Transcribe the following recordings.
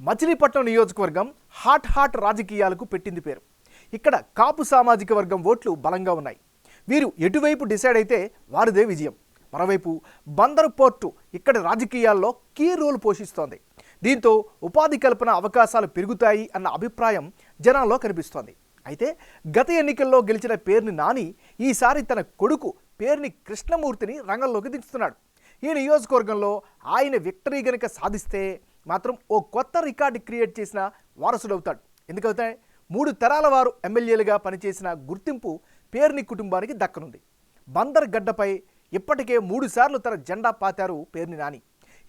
మచిలీపట్నం నియోజకవర్గం హాట్ రాజకీయాలకు పెట్టింది పేరు. ఇక్కడ కాపు సామాజిక వర్గం ఓట్లు బలంగా ఉన్నాయి. వీరు ఎటువైపు డిసైడ్ అయితే వారిదే విజయం. మరోవైపు బందరు పోర్టు ఇక్కడి రాజకీయాల్లో కీ రోల్ పోషిస్తోంది. దీంతో ఉపాధి కల్పన అవకాశాలు పెరుగుతాయి అన్న అభిప్రాయం జనాల్లో కనిపిస్తోంది. అయితే గత ఎన్నికల్లో గెలిచిన పేర్ని నాని ఈసారి తన కొడుకు పేర్ని కృష్ణమూర్తిని రంగంలోకి దించుతున్నాడు. ఈ నియోజకవర్గంలో ఆయన విక్టరీ గనుక సాధిస్తే మాత్రం ఓ కొత్త రికార్డు క్రియేట్ చేసిన వారసుడవుతాడు. ఎందుకంటే 3 తరాల వారు ఎమ్మెల్యేలుగా పనిచేసిన గుర్తింపు పేర్ని కుటుంబానికి దక్కనుంది. బందర్ గడ్డపై ఇప్పటికే 3 సార్లు తన జెండా పాతారు పేర్ని నాని.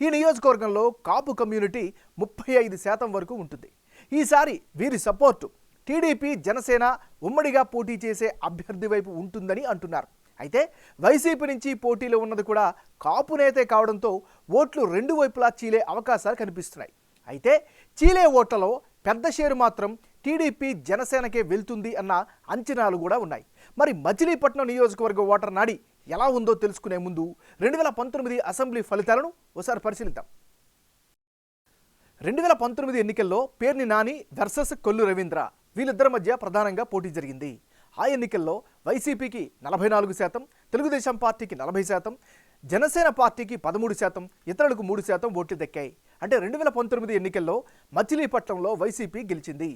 ఈ నియోజకవర్గంలో కాపు కమ్యూనిటీ 35% వరకు ఉంటుంది. ఈసారి వీరి సపోర్టు టీడీపీ జనసేన ఉమ్మడిగా పోటీ చేసే అభ్యర్థి వైపు ఉంటుందని అంటున్నారు. అయితే వైసీపీ నుంచి పోటీలో ఉన్నది కూడా కాపు నేతే కావడంతో ఓట్లు 2 వైపులా చీలే అవకాశాలు కనిపిస్తున్నాయి. అయితే చీలే ఓట్లలో పెద్ద షేరు మాత్రం టీడీపీ జనసేనకే వెళ్తుంది అన్న అంచనాలు కూడా ఉన్నాయి. మరి మచిలీపట్నం నియోజకవర్గ ఓటర్ నాడి ఎలా ఉందో తెలుసుకునే ముందు 2019 అసెంబ్లీ ఫలితాలను ఒకసారి పరిశీలిద్దాం. 2019 ఎన్నికల్లో పేర్ని నాని వర్సెస్ కొల్లు రవీంద్ర వీళ్ళిద్దరి మధ్య ప్రధానంగా పోటీ జరిగింది. ఆ ఎన్నికల్లో వైసీపీకి 44%, తెలుగుదేశం పార్టీకి 40%, జనసేన పార్టీకి 13%, ఇతరులకు 3% ఓట్లు దక్కాయి. అంటే 2019 ఎన్నికల్లో మచిలీపట్నంలో వైసీపీ గెలిచింది.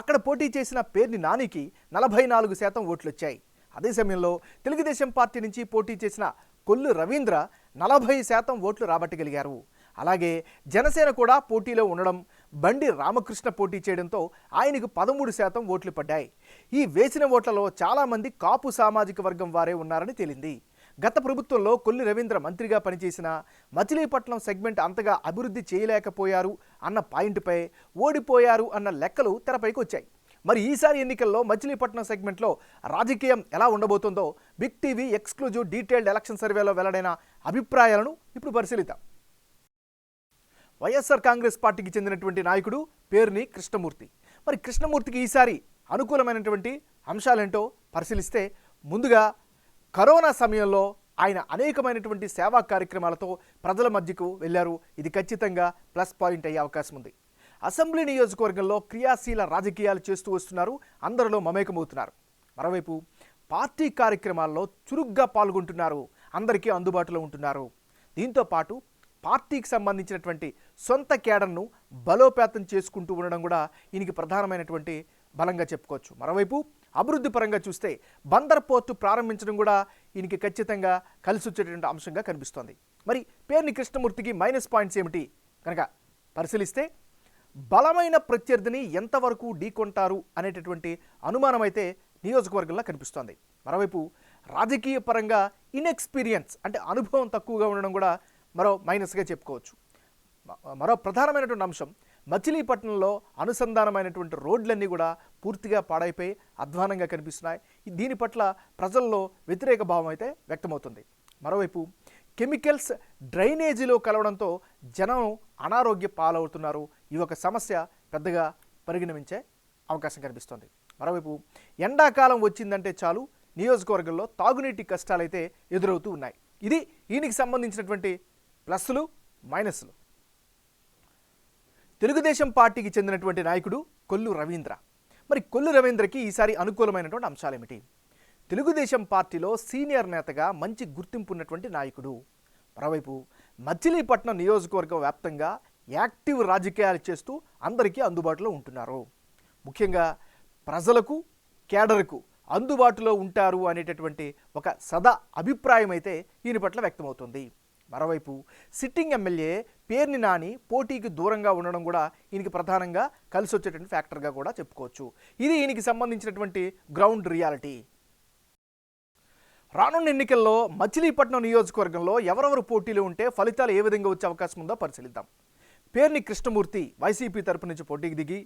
అక్కడ పోటీ చేసిన పేర్ని నానికి 44% ఓట్లు వచ్చాయి. అదే సమయంలో తెలుగుదేశం పార్టీ నుంచి పోటీ చేసిన కొల్లు రవీంద్ర 40% ఓట్లు రాబట్టగలిగారు. అలాగే జనసేన కూడా పోటీలో ఉండడం, బండి రామకృష్ణ పోటీ చేయడంతో ఆయనకు 13% ఓట్లు పడ్డాయి. ఈ వేసిన ఓట్లలో చాలామంది కాపు సామాజిక వర్గం వారే ఉన్నారని తేలింది. గత ప్రభుత్వంలో కొల్లి రవీంద్ర మంత్రిగా పనిచేసిన మచిలీపట్నం సెగ్మెంట్ అంతగా అభివృద్ధి చేయలేకపోయారు అన్న పాయింట్పై ఓడిపోయారు అన్న లెక్కలు తెరపైకి వచ్చాయి. మరి ఈసారి ఎన్నికల్లో మచిలీపట్నం సెగ్మెంట్లో రాజకీయం ఎలా ఉండబోతుందో big TV exclusive detailed election సర్వేలో వెల్లడైన అభిప్రాయాలను ఇప్పుడు పరిశీలిద్దాం. వైఎస్ఆర్ కాంగ్రెస్ పార్టీకి చెందినటువంటి నాయకుడు పేర్ని కృష్ణమూర్తి. మరి కృష్ణమూర్తికి ఈసారి అనుకూలమైనటువంటి అంశాలేంటో పరిశీలిస్తే ముందుగా కరోనా సమయంలో ఆయన అనేకమైనటువంటి సేవా కార్యక్రమాలతో ప్రజల మధ్యకు వెళ్ళారు. ఇది ఖచ్చితంగా ప్లస్ పాయింట్ అయ్యే అవకాశం ఉంది. అసెంబ్లీ నియోజకవర్గంలో క్రియాశీల రాజకీయాలు చేస్తూ వస్తున్నారు, అందరిలో మమేకమవుతున్నారు. మరోవైపు పార్టీ కార్యక్రమాల్లో చురుగ్గా పాల్గొంటున్నారు, అందరికీ అందుబాటులో ఉంటున్నారు. దీంతో పాటు పార్టీకి సంబంధించినటువంటి సొంత కేడర్ను బలోపేతం చేసుకుంటూ ఉండడం కూడా ఈయనకి ప్రధానమైనటువంటి బలంగా చెప్పుకోవచ్చు. మరోవైపు అభివృద్ధి పరంగా చూస్తే బందర్ పోర్టు ప్రారంభించడం కూడా ఈయనకి ఖచ్చితంగా కలిసి వచ్చేటువంటి అంశంగా కనిపిస్తోంది. మరి పేర్ని కృష్ణమూర్తికి మైనస్ పాయింట్స్ ఏమిటి కనుక పరిశీలిస్తే బలమైన ప్రత్యర్థిని ఎంతవరకు ఢీకొంటారు అనేటటువంటి అనుమానం అయితే నియోజకవర్గంలో కనిపిస్తోంది. మరోవైపు రాజకీయ పరంగా ఇన్ఎక్స్పీరియన్స్ అంటే అనుభవం తక్కువగా ఉండడం కూడా మరో మైనస్గా చెప్పుకోవచ్చు. మరో ప్రధానమైనటువంటి అంశం మచిలీపట్నంలో అనుసంధానమైనటువంటి రోడ్లన్నీ కూడా పూర్తిగా పాడైపోయి అధ్వానంగా కనిపిస్తున్నాయి. దీని పట్ల ప్రజల్లో వ్యతిరేక భావం అయితే వ్యక్తమవుతుంది. మరోవైపు కెమికల్స్ డ్రైనేజీలో కలవడంతో జనం అనారోగ్య పాలవుతున్నారు. ఈ ఒక సమస్య పెద్దగా పరిగణించే అవకాశం కనిపిస్తోంది. మరోవైపు ఎండాకాలం వచ్చిందంటే చాలు నియోజకవర్గంలో తాగునీటి కష్టాలైతే ఎదురవుతూ ఉన్నాయి. ఇది ఈయనకి సంబంధించినటువంటి ప్లస్లు మైనస్లు. తెలుగుదేశం పార్టీకి చెందినటువంటి నాయకుడు కొల్లు రవీంద్ర. మరి కొల్లు రవీంద్రకి ఈసారి అనుకూలమైనటువంటి అంశాలు ఏమిటి? తెలుగుదేశం పార్టీలో సీనియర్ నేతగా మంచి గుర్తింపు ఉన్నటువంటి నాయకుడు. మరోవైపు మచిలీపట్నం నియోజకవర్గ వ్యాప్తంగా యాక్టివ్ రాజకీయాలు చేస్తూ అందరికీ అందుబాటులో ఉంటున్నారు. ముఖ్యంగా ప్రజలకు కేడర్కు అందుబాటులో ఉంటారు అనేటటువంటి ఒక సదా అభిప్రాయం అయితే ఈయన పట్ల వ్యక్తమవుతుంది. మరోవైపు సిట్టింగ్ ఎమ్మెల్యే పేర్ని నాని పోటీకి దూరంగా ఉండడం కూడా ఈయనకి ప్రధానంగా కలిసి వచ్చేటువంటి ఫ్యాక్టర్గా కూడా చెప్పుకోవచ్చు. ఇది ఈయనకి సంబంధించినటువంటి గ్రౌండ్ రియాలిటీ. రానున్న ఎన్నికల్లో మచిలీపట్నం నియోజకవర్గంలో ఎవరెవరు పోటీలో ఉంటే ఫలితాలు ఏ విధంగా వచ్చే అవకాశం ఉందో పరిశీలిద్దాం. పేర్ని కృష్ణమూర్తి వైసీపీ తరపు నుంచి పోటీకి దిగి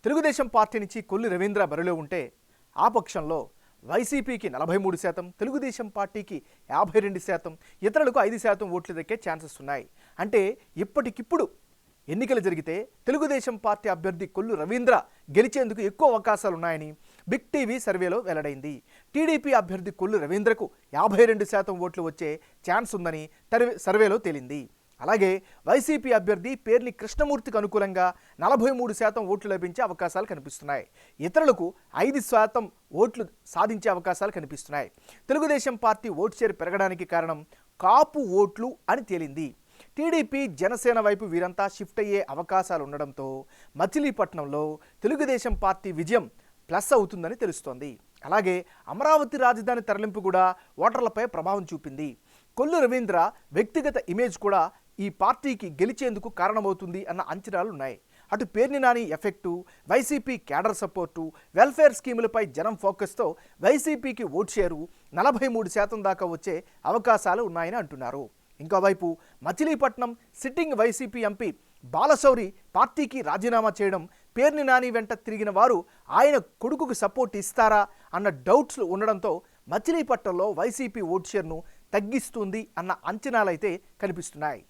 తెలుగుదేశం పార్టీ నుంచి కొల్లి రవీంద్ర బరిలో ఉంటే ఆ పక్షంలో వైసీపీకి 43%, తెలుగుదేశం పార్టీకి 52%, ఇతరులకు 5% ఓట్లు దక్కే ఛాన్సెస్ ఉన్నాయి. అంటే ఇప్పటికిప్పుడు ఎన్నికలు జరిగితే తెలుగుదేశం పార్టీ అభ్యర్థి కొల్లు రవీంద్ర గెలిచేందుకు ఎక్కువ అవకాశాలు ఉన్నాయని బిగ్ టీవీ సర్వేలో వెల్లడైంది. టీడీపీ అభ్యర్థి కొల్లు రవీంద్రకు 52% ఓట్లు వచ్చే ఛాన్స్ ఉందని సర్వేలో తేలింది. అలాగే వైసీపీ అభ్యర్థి పేర్ని కృష్ణమూర్తికి అనుకూలంగా 43% ఓట్లు లభించే అవకాశాలు కనిపిస్తున్నాయి. ఇతరులకు 5% ఓట్లు సాధించే అవకాశాలు కనిపిస్తున్నాయి. తెలుగుదేశం పార్టీ ఓటు షేర్ పెరగడానికి కారణం కాపు ఓట్లు అని తేలింది. టీడీపీ జనసేన వైపు వీరంతా షిఫ్ట్ అయ్యే అవకాశాలు ఉండడంతో మచిలీపట్నంలో తెలుగుదేశం పార్టీ విజయం ప్లస్ అవుతుందని తెలుస్తోంది. అలాగే అమరావతి రాజధాని తరలింపు కూడా ఓటర్లపై ప్రభావం చూపింది. కొల్లు రవీంద్ర వ్యక్తిగత ఇమేజ్ కూడా ఈ పార్టీకి గెలిచేందుకు కారణమవుతుంది అన్న అంచనాలు ఉన్నాయి. అటు Perni Nani effect, YCP cadre support, welfare స్కీములపై జనం ఫోకస్తో వైసీపీకి ఓట్ షేరు 43% దాకా వచ్చే అవకాశాలు ఉన్నాయని అంటున్నారు. ఇంకోవైపు Machilipatnam sitting YCP MP Balashowry పార్టీకి రాజీనామా చేయడం, పేర్ని నాని వెంట తిరిగిన వారు ఆయన కొడుకుకు సపోర్ట్ ఇస్తారా అన్న డౌట్స్ ఉండడంతో మచిలీపట్నంలో వైసీపీ ఓట్ షేర్ను తగ్గిస్తుంది అన్న అంచనాలైతే కనిపిస్తున్నాయి.